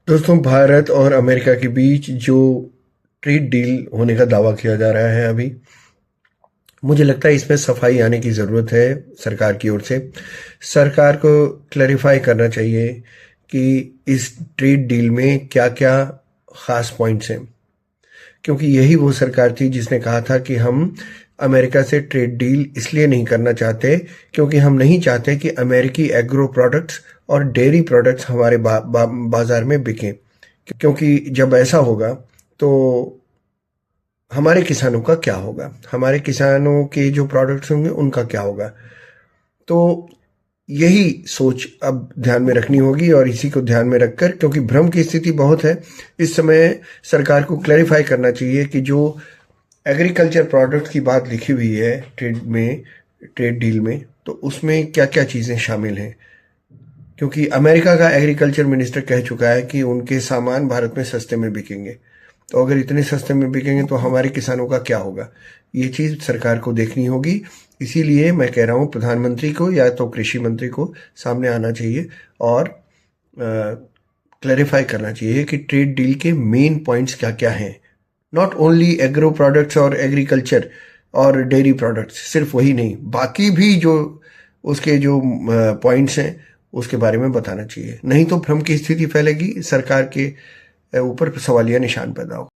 दोस्तों, भारत और अमेरिका के बीच जो ट्रेड डील होने का दावा किया जा रहा है अभी, मुझे लगता है इसमें सफाई आने की ज़रूरत है सरकार की ओर से। सरकार को क्लैरिफाई करना चाहिए कि इस ट्रेड डील में क्या-क्या ख़ास पॉइंट्स हैं, क्योंकि यही वो सरकार थी जिसने कहा था कि हम अमेरिका से ट्रेड डील इसलिए नहीं करना चाहते क्योंकि हम नहीं चाहते कि अमेरिकी एग्रो प्रोडक्ट्स और डेयरी प्रोडक्ट्स हमारे बाजार में बिकें, क्योंकि जब ऐसा होगा तो हमारे किसानों का क्या होगा, हमारे किसानों के जो प्रोडक्ट्स होंगे उनका क्या होगा। तो यही सोच अब ध्यान में रखनी होगी और इसी को ध्यान में रखकर, क्योंकि भ्रम की स्थिति बहुत है इस समय, सरकार को क्लैरिफाई करना चाहिए कि जो एग्रीकल्चर प्रोडक्ट की बात लिखी हुई है ट्रेड डील में, तो उसमें क्या क्या चीज़ें शामिल हैं। क्योंकि अमेरिका का एग्रीकल्चर मिनिस्टर कह चुका है कि उनके सामान भारत में सस्ते में बिकेंगे, तो अगर इतने सस्ते में बिकेंगे तो हमारे किसानों का क्या होगा, ये चीज़ सरकार को देखनी होगी। इसीलिए मैं कह रहा हूँ प्रधानमंत्री को या तो कृषि मंत्री को सामने आना चाहिए और क्लैरिफाई करना चाहिए कि ट्रेड डील के मेन पॉइंट्स क्या क्या हैं। नॉट ओनली एग्रो प्रोडक्ट्स और एग्रीकल्चर और डेयरी प्रोडक्ट्स, सिर्फ वही नहीं, बाकी भी जो उसके जो पॉइंट्स हैं उसके बारे में बताना चाहिए। नहीं तो भ्रम की स्थिति फैलेगी, सरकार के ऊपर सवालिया निशान पैदा हो।